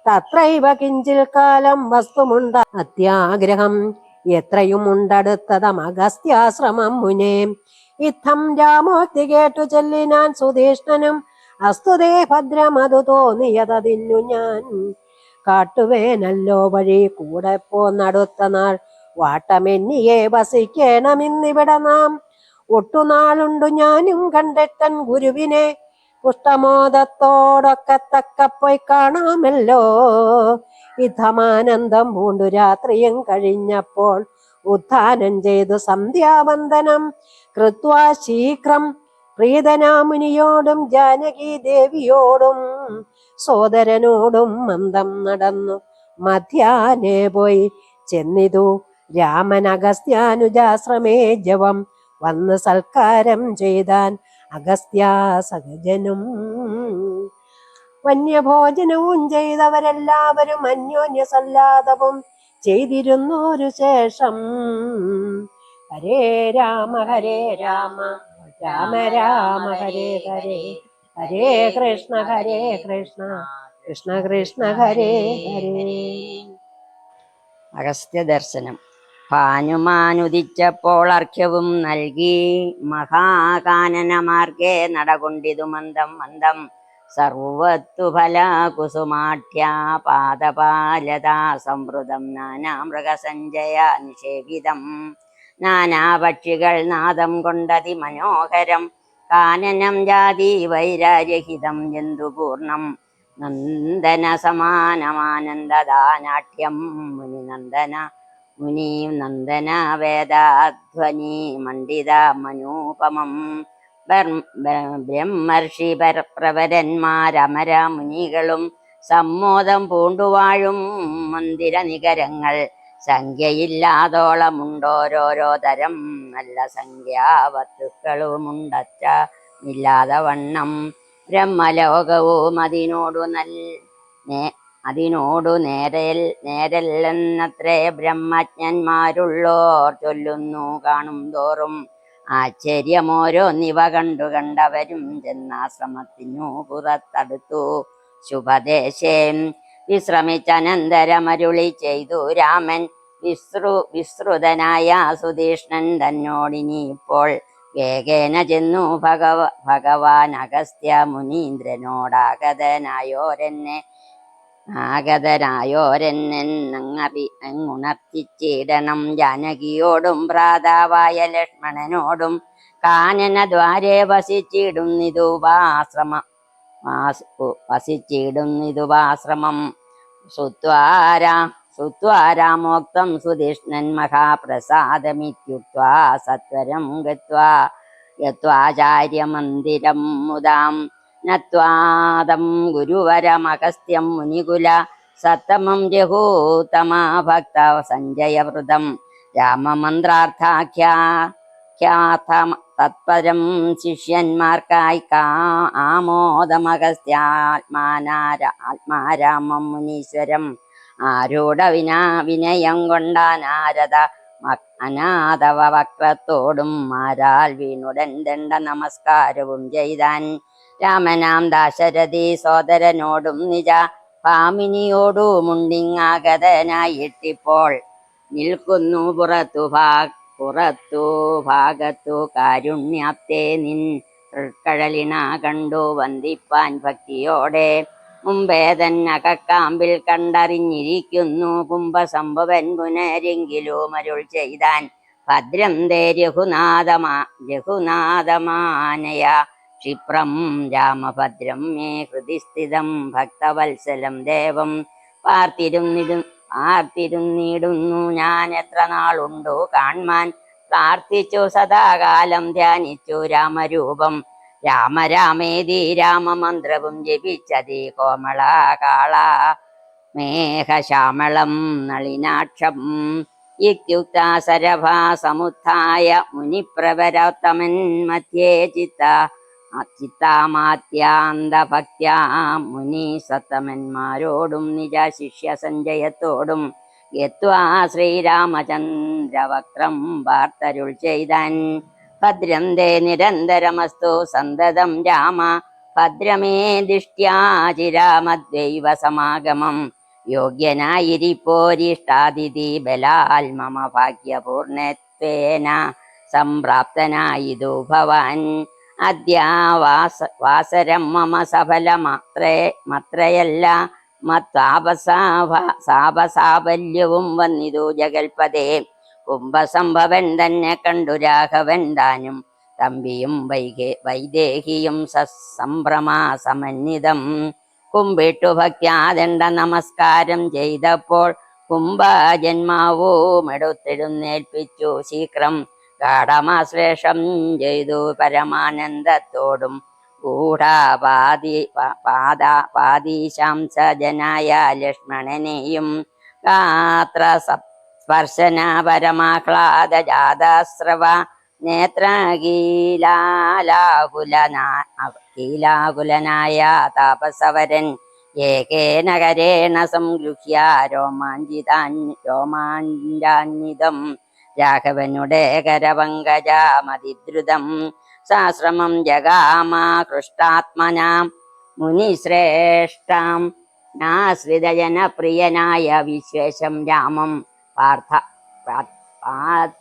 തത്രൈവ കിഞ്ചിൽ കാലം വസ്തുമുണ്ട അത്യാഗ്രഹം എത്രയും ഉണ്ടടുത്തതം അഗസ്ത്യാശ്രമം മുനേ ഇത്തം രാമോക്തി കേട്ടു ചെല്ലിനാൻ സുധീഷ്ണനും അസ്തുതേ ഭദ്രമതു തോന്നിയതതിന്നു ഞാൻ കാട്ടുവേനല്ലോ വഴി കൂടെ പോന്നടുത്ത നാൾ വാട്ടമെന്നിയെ വസിക്കണമെന്നിവിടെ നാം ഒട്ടുനാളുണ്ടു ഞാനും കണ്ടെട്ടൻ ഗുരുവിനെ പുഷ്ടമോദത്തോടൊക്കെ തക്കപ്പോയി കാണാമല്ലോ ഇതമാനന്ദം പൂണ്ടു രാത്രിയും കഴിഞ്ഞപ്പോൾ ഉത്ഥാനം ചെയ്തു സന്ധ്യാവന്ദനം കൃത്വാ ശീഘ്രം പ്രീതനാമുനിയോടും ജാനകി ദേവിയോടും സോദരനോടും മന്ദം നടന്നു മധ്യാനെ പോയി ചെന്നിതു രാമൻ അഗസ്ത്യാനുജാശ്രമേ ജവം വന്ന് സൽക്കാരം ചെയ്താൻ അഗസ്ത്യ സഹജനും വന്യഭോജനവും ചെയ്തവരെല്ലാവരും അന്യോന്യ സല്ലാദവും ചെയ്തിരുന്നോരു ശേഷം ഹരേ രാമ രാമ രാമ ഹരേ ഹരേ ഹരേ കൃഷ്ണ കൃഷ്ണ കൃഷ്ണ ഹരേ ഹരേ. അഗസ്ത്യ ദർശനം. ഭാനുമാനുദിച്ചപ്പോൾ അർഘ്യവും നൽകി മഹാകാനനമാർഗേ നടകൊണ്ടിതു മന്ദം മന്ദം സർവത്തു ഫല കുസുമാഠ്യ പാദപാലതാ സംവൃതം നാനാമൃഗസഞ്ജയ നിഷേവിതം നാനാപക്ഷികൾ നാദം കൊണ്ടതി മനോഹരം കാനനം ജാതി വൈരാര്യഹിതം ജന്തുപൂർണം നന്ദന സമാനമാനന്ദദാനാട്യം മുനി നന്ദന വേദാധ്വനി മണ്ഡിത മനൂപമം ബ്രഹ്മർഷി പ്രവരന്മാരമര മുനികളും സമ്മോദം പൂണ്ടുവാഴും മന്ദിര നികരങ്ങൾ സംഖ്യയില്ലാതോളമുണ്ടോരോരോ തരം നല്ല സംഖ്യാവസ്തുക്കളുമുണ്ടച്ച ഇല്ലാതെ വണ്ണം ബ്രഹ്മലോകവും അതിനോടു നേരല്ലെന്നത്രേ ബ്രഹ്മജ്ഞന്മാരുള്ളോർ ചൊല്ലുന്നു കാണും തോറും ആശ്ചര്യമോരോന്നിവ കണ്ടവരും ചെന്നാശ്രമത്തിനു പുറത്തടുത്തു ശുഭദേശേ വിശ്രമിച്ചനന്തരമരുളി ചെയ്തു രാമൻ വിസ്തൃതനായ സുധീഷ്ണൻ തന്നോടിനിപ്പോൾ വേഗേന ചെന്നു ഭഗവാൻ അഗസ്ത്യ മുനീന്ദ്രനോടാഗതനായോരെന്നെ ആഗതരായോരെന്നുണർത്തിച്ചിടണം. ജാനകിയോടും ഭ്രാതാവായ ലക്ഷ്മണനോടും കാനനദ്വാരെ വസിച്ചിടുന്നിതുപാശ്രമം ശ്രുത്വാരാമോക്തം സുധിഷ്ണൻ മഹാപ്രസാദമിത്യുക്ത്വാ സത്വരം ഗത്വാചാര്യമന്ദിരം മുദാം നത്വാദം ഗുരുവരമഗസ്ത്യം മുനികുല സത്തമം ജഹൂതമാ ഭക്ത സഞ്ജയവൃതം രാമമന്ത്രാർത്ഥാഖ്യാതം തത്പരം ശിഷ്യന്മാർക്കായി ആമോദമഗസ്ത്യാത്മാരാമം മുനീശ്വരം ആരൂഢ വിനയം കൊണ്ടാനാരദ അനാഥവ വക്രത്തോടും മാരാൽ വീണുടൻ ദണ്ഡ നമസ്കാരവും ചെയ്താൻ. രാമനാം ദാശരഥി സോദരനോടും നിജ ഭാമിനിയോടുമുണ്ടിങ്ങാഗതനായിട്ടിപ്പോൾ നിൽക്കുന്നു പുറത്തു ഭാഗത്തു കാരുണ്യാപ്തേ നിൻ തൃക്കഴലിണ കണ്ടു വന്ദിപ്പാൻ ഭക്തിയോടെ. മുമ്പേ തന്നകക്കാമ്പിൽ കണ്ടറിഞ്ഞിരിക്കുന്നു കുംഭസംഭവൻ പുനരെങ്കിലും അരുൾ ചെയ്താൻ. ഭദ്രം തേ രഘുനാഥമാനയ ക്ഷിപ്രം രാമഭദ്രം മേ ഹൃദി സ്ഥിതം ഭക്തവത്സലം ദേവം പാർത്തിരുന്നിടുന്നു ഞാൻ എത്ര നാളുണ്ടു കാൺമാൻ. പ്രാർത്ഥിച്ചു സദാകാലം ധ്യാനിച്ചു രാമരൂപം. രാമേതി രാമമന്ത്രവും ജപിച്ചതി കോമളകാള മേഘശ്യാമളം നളിനാക്ഷം ഇത്യുക്ത സരഭാസമുത്ഥായ മുനിപ്രവരോത്തമൻ മധ്യേ ചിത്താമാത്യാന്തഭക്ത്യാ മുനി സത്തമന്മാരോടും നിജ ശിഷ്യ സഞ്ജയത്തോടും യത്വാ ശ്രീരാമചന്ദ്രവക്രം വാർത്തരുൾ ചെയ്താൻ. ഭദ്രം തേ നിരന്തരമസ്തു സന്തതം രാമ ഭദ്രമേ ദിഷ്ട്യാ ചിരാമദ്വൈവ സമാഗമം. യോഗ്യനായിരിപ്പോരിഷ്ടാതിഥി ബലാൽ മമ ഭാഗ്യപൂർണത്വേന സംപ്രാപ്തനായിതു ഭവാൻ. അദ്യാവാസരം മമ സഫലമാത്രയല്ല മത്താപസാഫല്യവും വന്നിതു ജഗൽപദേ. കുംഭസംഭവൻ തന്നെ കണ്ടു രാഘവൻ താനും തമ്പിയും വൈദേഹിയും സംഭ്രമാസമന്വിതം കുമ്പിട്ടു ഭക്യാദണ്ഡ നമസ്കാരം ചെയ്തപ്പോൾ കുംഭജന്മാവും എടുത്തെഴുന്നേൽപ്പിച്ചു ശീഘ്രം ഗാഠമാശ്ലേഷം ചെയ്തു പരമാനന്ദത്തോടും പാദീശാംസജനായ ലക്ഷ്മണനെയും ഗാത്ര സ്പർശന പരമാഹ്ലാദ ജാതസ്രവ നേത്രകീലാകുലനായ താപസവരൻ ഏകേന കരേണ സംഗൃഹ്യ രോമാഞ്ചാന്വിതം രാഘവനുടെ കരപങ്കജമതിദ്രുതം സാശ്രമം ജഗാമ കൃഷ്ടാത്മനാം മുനിശ്രേഷ്ഠാം നാശ്രിതജനപ്രിയനായ വിശ്വേശം രാമം പാത്യാഹ്യാസന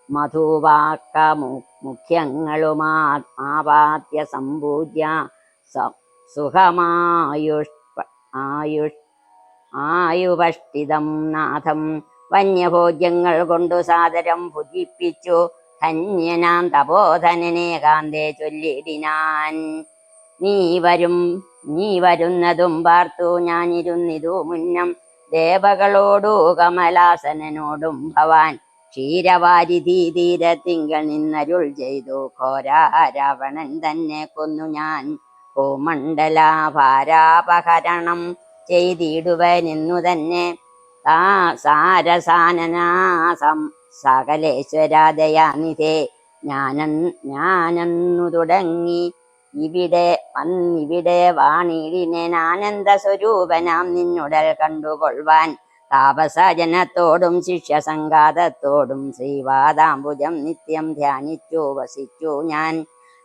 മധുവാക്കമുഖ്യങ്ങളുമാപാദ്യ സമ്പൂജ്യ ആയുപഷ്ടിതം നാഥം വന്യഭോജ്യങ്ങൾ കൊണ്ടു സാദരം ഭുജിപ്പിച്ചു ധന്യനാം തപോധനനെ കാന്തേ ചൊല്ലിടിനാൻ. നീ വരുന്നതും പാർത്തു ഞാനിരുന്നിതു മുന്നം ദേവകളോടു കമലാസനോടും ഭവാൻ. ക്ഷീരവാരിധി തീരത്തിങ്കൽ നിന്നരുൾ ചെയ്തു ഘോരാ രാവണൻ തന്നെ കൊന്നു ഞാൻ. ഭൂമണ്ഡലാഭാരാപഹരണം ചെയ്തിടുവനെന്നു തന്നെ സാരസാനനാസം സകലേശ്വരാദയാനിധേ ഞാനെന്നു തുടങ്ങി ഇവിടെ വാണിടിനേൻ ആനന്ദ സ്വരൂപനാം നിന്നുടൽ കണ്ടുകൊള്ളുവാൻ. താപസജനത്തോടും ശിഷ്യസംഘാതത്തോടും ശ്രീവാദാംബുജം നിത്യം ധ്യാനിച്ചു വസിച്ചു ഞാൻ.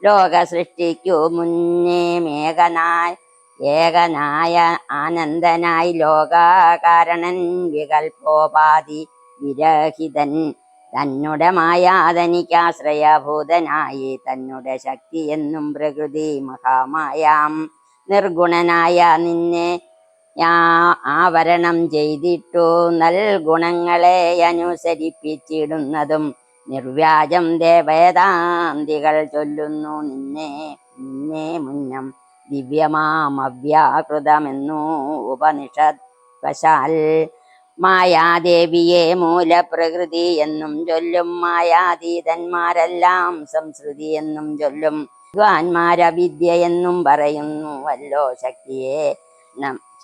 ലോക സൃഷ്ടിക്കു മുന്നേ ഏകനായ ആനന്ദനായി ലോകാകാരണൻ വികൽപ്പോപാധി വിരഹിതൻ തന്നുടെ മായാതനിക്കാശ്രയഭൂതനായി തന്നുടെ ശക്തി എന്നും പ്രകൃതി മഹാമായാം നിർഗുണനായ നിന്നെ ആവരണം ചെയ്തിട്ടു നൽഗുണങ്ങളെ അനുസരിപ്പിച്ചിടുന്നതും നിർവ്യാജം വേദാന്തികൾ ചൊല്ലുന്നു നിന്നെ നിന്നെ മുന്നം ദിവ്യമാമവ്യാകൃതമെന്നു ഉപനിഷത് വശാൽ. മായാദേവിയെ മൂലപ്രകൃതി എന്നും ചൊല്ലും, മായാതീതന്മാരെല്ലാം സംസൃതി എന്നും ചൊല്ലും. വിദ്വാൻമാരവിദ്യ എന്നും പറയുന്നുവല്ലോ ശക്തിയെ.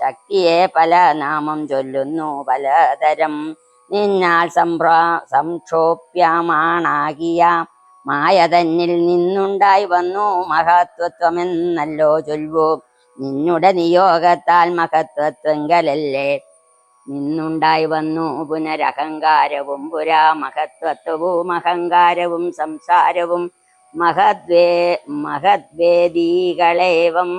ശക്തിയെ പല നാമം ചൊല്ലുന്നു പലതരം. നിന്നാൽ സംക്ഷോപ്യമാണാകിയ മായ തന്നിൽ നിന്നുണ്ടായി വന്നു മഹത്വത്വമെന്നല്ലോ ചൊൽവൂ. നിന്നുടെ നിയോഗത്താൽ മഹത്വത്വങ്കലല്ലേ നിന്നുണ്ടായി വന്നു പുനരഹങ്കാരവും. പുരാ മഹത്വത്വവും അഹങ്കാരവും സംസാരവും മഹദ്വേദികളേവം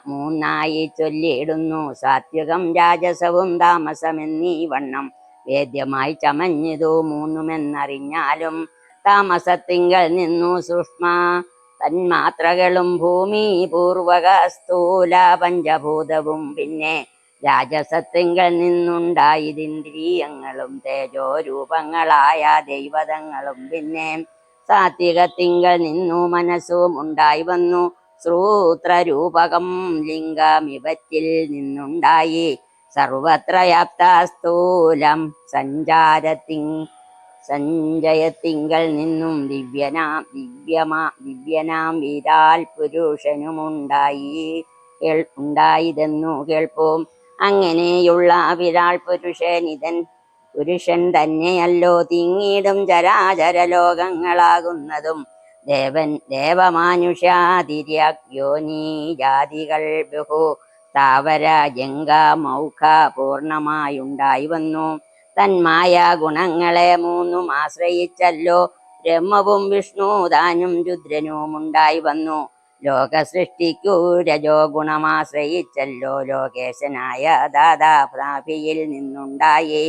മൂന്നായി ചൊല്ലിയിടുന്നു. സാത്വികം രാജസവും താമസമെന്നീ വണ്ണം വേദ്യമായി ചമഞ്ഞിതു മൂന്നുമെന്നറിഞ്ഞാലും. താമസത്തിങ്കൽ നിന്നു സൂക്ഷ്മ തന്മാത്രകളും ഭൂമി പൂർവക സ്ഥൂല പഞ്ചഭൂതവും, പിന്നെ രാജസത്തിങ്കൽ നിന്നുണ്ടായതിന്ദ്രിയങ്ങളും തേജോരൂപങ്ങളായ ദൈവതങ്ങളും, പിന്നെ സാത്വികത്തിങ്കൽ നിന്നു മനസ്സും ഉണ്ടായി വന്നു ശ്രോത്രരൂപകം ലിംഗമിവറ്റിൽ നിന്നുണ്ടായി സർവത്ര വ്യാപ്ത സ്ഥൂലം സഞ്ചയത്തിങ്കൽ നിന്നും ദിവ്യനാം വിരാൽ ഉണ്ടായിതെന്നു കേൾപ്പും. അങ്ങനെയുള്ള വിരാൾ പുരുഷൻ തന്നെയല്ലോ തിങ്ങിടും ചരാചര ലോകങ്ങളാകുന്നതും. ദേവമാനുഷ്യാതിര്യോനി ജാതികൾ ബഹു താവര ജംഗമൗഖ പൂർണമായുണ്ടായി വന്നു. തന്മായ ഗുണങ്ങളെ മൂന്നും ആശ്രയിച്ചല്ലോ ബ്രഹ്മവും വിഷ്ണു താനും രുദ്രനും ഉണ്ടായി വന്നു. ലോകസൃഷ്ടിക്കു രജോ ഗുണമാശ്രയിച്ചല്ലോ ലോകേശനായ ദാദാ പ്രാപിയിൽ നിന്നുണ്ടായി.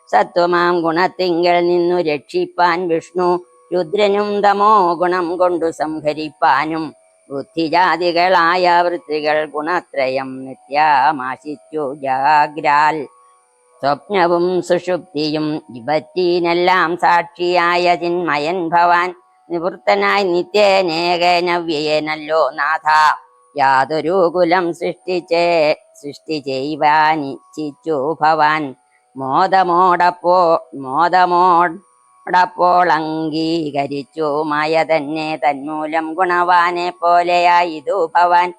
സത്വമാം ഗുണത്തിങ്കൽ നിന്നു രക്ഷിപ്പാൻ വിഷ്ണു രുദ്രനും തമോ ഗുണം കൊണ്ടു സംഹരിപ്പാനും. ബുദ്ധിജാതികളായ വൃത്തികൾ ഗുണത്രയം നിത്യമാശിച്ചു ജാഗ്രാൽ. സ്വപ്നവും സുഷുപ്തിയും ഇവറ്റീനെല്ലാം സാക്ഷിയായ ചിന്മയൻ ഭവാൻ. നിവൃത്തനായി നിത്യേനേകനവ്യയനല്ലോ നാഥ. യാതൊരു കുലം സൃഷ്ടി ചെയ്യുവാനിച്ഛിച്ചു ഭവാൻ. മോദമോടപ്പോൾ അംഗീകരിച്ചു മായ തന്നെ. തന്മൂലം ഗുണവാനെ പോലെയായിതു ഭവാൻ.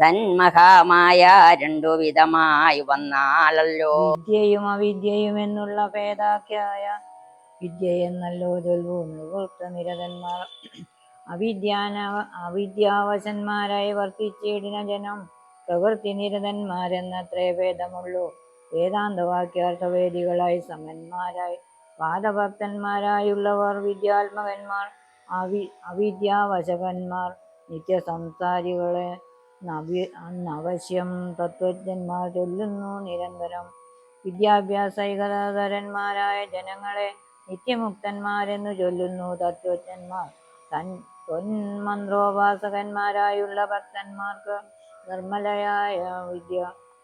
തന്മഹാമായ രണ്ടു വിധമായി വന്നാളല്ലോ. വിദ്യയും അവിദ്യയും എന്നുള്ള ഭേദാഖ്യായ വിദ്യയെന്നല്ലോ ചൊല്ലു നിവൃത്ത നിരതന്മാർ. അവിദ്യാവശന്മാരായി വർത്തിച്ചിടിന ജനം പ്രവൃത്തി നിരതന്മാരെന്നത്രേ ഭേദമുള്ളൂ. വേദാന്തവാക്യാർത്ഥവേദികളായി സമന്മാരായി വാദഭക്തന്മാരായുള്ളവർ വിദ്യാത്മകന്മാർ. അവിദ്യാവശകന്മാർ നിത്യസംസാരികളെ അവശ്യം തത്വജ്ഞന്മാർ ചൊല്ലുന്നു നിരന്തരം. വിദ്യാഭ്യാസൈകതരന്മാരായ ജനങ്ങളെ നിത്യമുക്തന്മാരെന്നു ചൊല്ലുന്നു തത്വജ്ഞന്മാർ. തൊന്മന്ത്രോപാസകന്മാരായുള്ള ഭക്തന്മാർക്ക് നിർമ്മലയായ വിദ്യ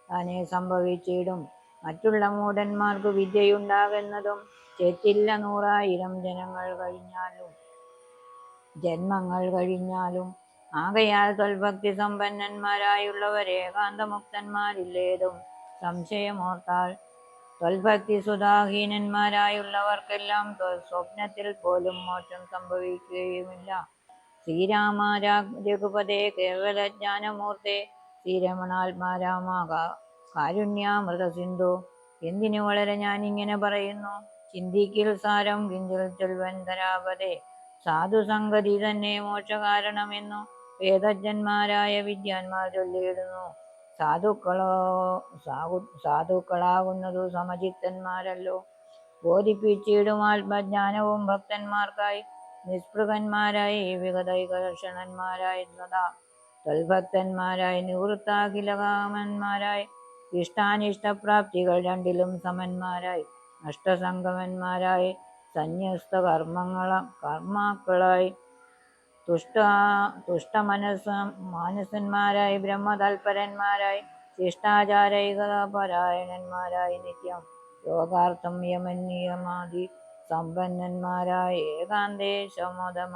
താനെ സംഭവിച്ചിടും. മറ്റുള്ള മൂഢന്മാർക്ക് വിദ്യയുണ്ടാകുന്നതും ചേറ്റില്ല 100,000 ജന്മങ്ങൾ കഴിഞ്ഞാലും. ആകയാൽ തൊൽഭക്തി സമ്പന്നന്മാരായുള്ളവർ ഏകാന്തമുക്തന്മാരില്ലേതും സംശയമോർത്താൽ. ത്വൽഭക്തി സുധാഹീനന്മാരായുള്ളവർക്കെല്ലാം സ്വപ്നത്തിൽ പോലും മോക്ഷം സംഭവിക്കുകയുമില്ല. ശ്രീരാമ രഘുപതേ കേവലജ്ഞാനമൂർത്തേ ശ്രീരമണാത്മാരാമ കാരുണ്യാമൃത സിന്ധു. എന്തിനു വളരെ ഞാനിങ്ങനെ പറയുന്നു? ചിന്തിക്കിൽ സാരം കിഞ്ചിൽ ചൊൽവൻ ധരാപതേ. സാധുസംഗതി തന്നെ മോക്ഷകാരണമെന്നു വേദജ്ഞന്മാരായ വിദ്വാൻമാർ ചൊല്ലിയിടുന്നു. സാധുക്കളാകുന്നതു സമചിത്തന്മാരല്ലോ. ബോധിപ്പിച്ചിടും ആത്മജ്ഞാനവും ഭക്തന്മാർക്കായി. നിസ്പൃഹന്മാരായി വിഗതൈകർഷണന്മാരായി സദാ തൽഭക്തന്മാരായി നിവൃത്താഖിലകാമന്മാരായി ഇഷ്ടാനിഷ്ടപ്രാപ്തികൾ രണ്ടിലും സമന്മാരായി അഷ്ടസംഗമന്മാരായി സന്യസ്ത കർമാക്കളായി മാനസന്മാരായി ബ്രഹ്മതൽപരന്മാരായി ശിഷ്ടാചാരൈകപരായണന്മാരായി നിത്യം യോഗാർത്ഥം യമന്യമാതി സമ്പന്നന്മാരായി ഏകാന്തേശമോദമ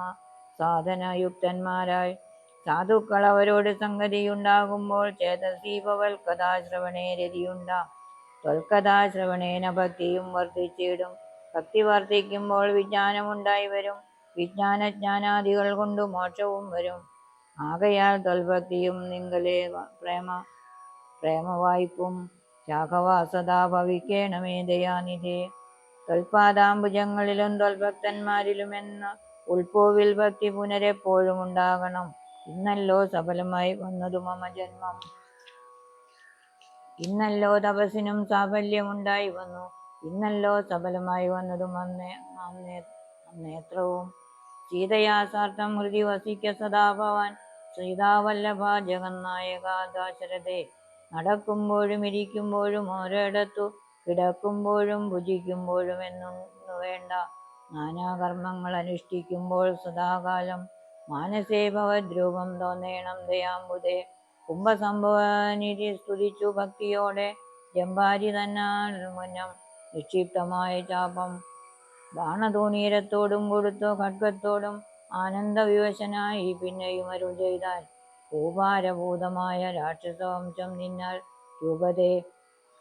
സാധനയുക്തന്മാരായി സാധുക്കൾ അവരോട് സംഗതിയുണ്ടാകുമ്പോൾ ചേതസീപവൽ കഥാശ്രവണേ രതിയുണ്ടാം. ത്വൽകഥാശ്രവണേന ഭക്തിയും വർദ്ധിച്ചിടും. ഭക്തി വർദ്ധിക്കുമ്പോൾ വിജ്ഞാനമുണ്ടായി വരും. വിജ്ഞാനജ്ഞാനാദികൾ കൊണ്ട് മോക്ഷവും വരും. ആകയാൽ ത്വൽഭക്തിയും നിങ്കലേ പ്രേമവായ്പും രാഘവാ സദാ ഭവിക്കേണമേ ദയാനിധേ. ത്വൽപാദാംബുജങ്ങളിലും ത്വൽഭക്തന്മാരിലുമെന്ന ഉൾപ്പൂവിൽ ഭക്തി പുനരെപ്പോഴും ഉണ്ടാകണം. ഇന്നല്ലോ സഫലമായി വന്നതു മമ ജന്മം. ഇന്നല്ലോ തപസ്സിനും സാഫല്യമുണ്ടായി വന്നു. ഇന്നല്ലോ സഫലമായി വന്നതും നേത്രവും. സീതയാസാർത്ഥം ഹൃദി വസിക്ക സദാ ഭവാൻ. സീതാവല്ലഭ ജഗന്നായക ദാശരഥേ. നടക്കുമ്പോഴും ഇരിക്കുമ്പോഴും ഓരോയിടത്തു കിടക്കുമ്പോഴും ഭുജിക്കുമ്പോഴും എന്നു വേണ്ട നാനാകർമ്മങ്ങൾ അനുഷ്ഠിക്കുമ്പോൾ സദാകാലം മാനസേ ഭവദ്രൂപം തോന്നേണം ദയാംബുദേ. കുംഭസംഭവനിധി സ്തുതിച്ചു ഭക്തിയോടെ ജമ്പാരി തന്നാൽ മുന്നം നിക്ഷിപ്തമായ ചാപം ബാണതൂണീരത്തോടും കൊടുത്തു ഖഡ്ഗത്തോടും ആനന്ദവിവശനായി പിന്നെയും അരുൾ ചെയ്താൽ ഭൂഭാരഭൂതമായ രാക്ഷസവംശം നിന്നാൽ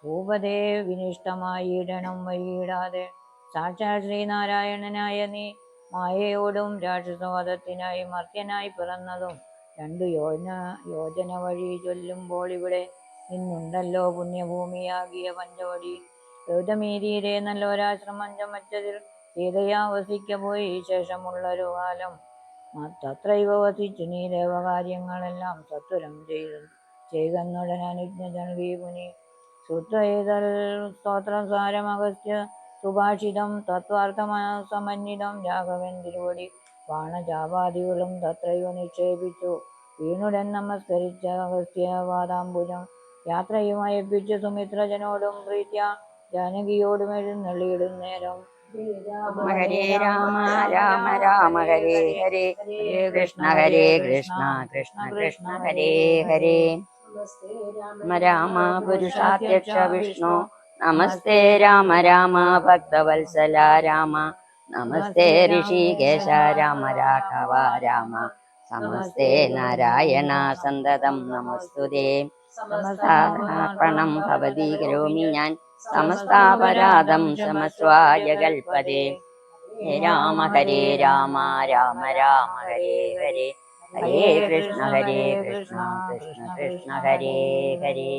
ഭൂപതേ വിനിഷ്ടമായിടണം വൈകിടാതെ. സാക്ഷാൽ ശ്രീനാരായണനായ നീ മായയോടും രാക്ഷസവധത്തിനായി മർത്യനായി പിറന്നതും 2 യോജന വഴി ചൊല്ലുമ്പോൾ ഇവിടെ നിന്നുണ്ടല്ലോ പുണ്യഭൂമിയാകിയ പഞ്ചവടി. ഗൗതമീതീരെ നല്ലൊരാശ്രമം ചമച്ചതിൽ സീതയാ വസിക്ക പോയി ശേഷമുള്ളൊരു കാലം തത്രൈവ വസിച്ചു നീ ദേവകാര്യങ്ങളെല്ലാം സത്വരം ചെയ്യുന്നുടൻ അനുജ്ഞ നൽകി പുനി. ശ്രുത്വൈതൽ സ്തോത്രസാരമഗസ്ത്യ സുഭാഷിതം തത്വാർത്ഥമസമന്വിതം രാഘവൻ തിരുവടി ബാണചാപാദികളും തത്രൈവ നിക്ഷേപിച്ചു. വീണുടൻ നമസ്കരിച്ച അഗസ്ത്യപാദാംബുജം യാത്രയും അയപ്പിച്ചു സുമിത്രജനോടും പ്രീത്യ ജാനകിയോടും എഴുന്നള്ളിയിടും നേരം. ഹരേ രാമ രാമ രാമ ഹരേ ഹരേ ഹരേ കൃഷ്ണ കൃഷ്ണ കൃഷ്ണ ഹരേ ഹരേ. രാമ പുരുഷാധ്യക്ഷ വിഷ്ണു നമസ്തേ രാമ രാമ ഭക്തവത്സല രാമ നമസ്തേ ഋഷികേശ രാമ രാഘവ രാമ നമസ്തേ നാരായണ സന്തതം നമസ്തുതേ. സമസ്താർപ്പണം ഭവതി കരോമി ഞാൻ സമസ്താപരാധം സമസ്വായ കൽപ്പതേ. ഹരേ രാമ രാമ രാമ ഹരേ ഹരേ ഹരേ കൃഷ്ണ കൃഷ്ണ കൃഷ്ണ ഹരേ ഹരേ.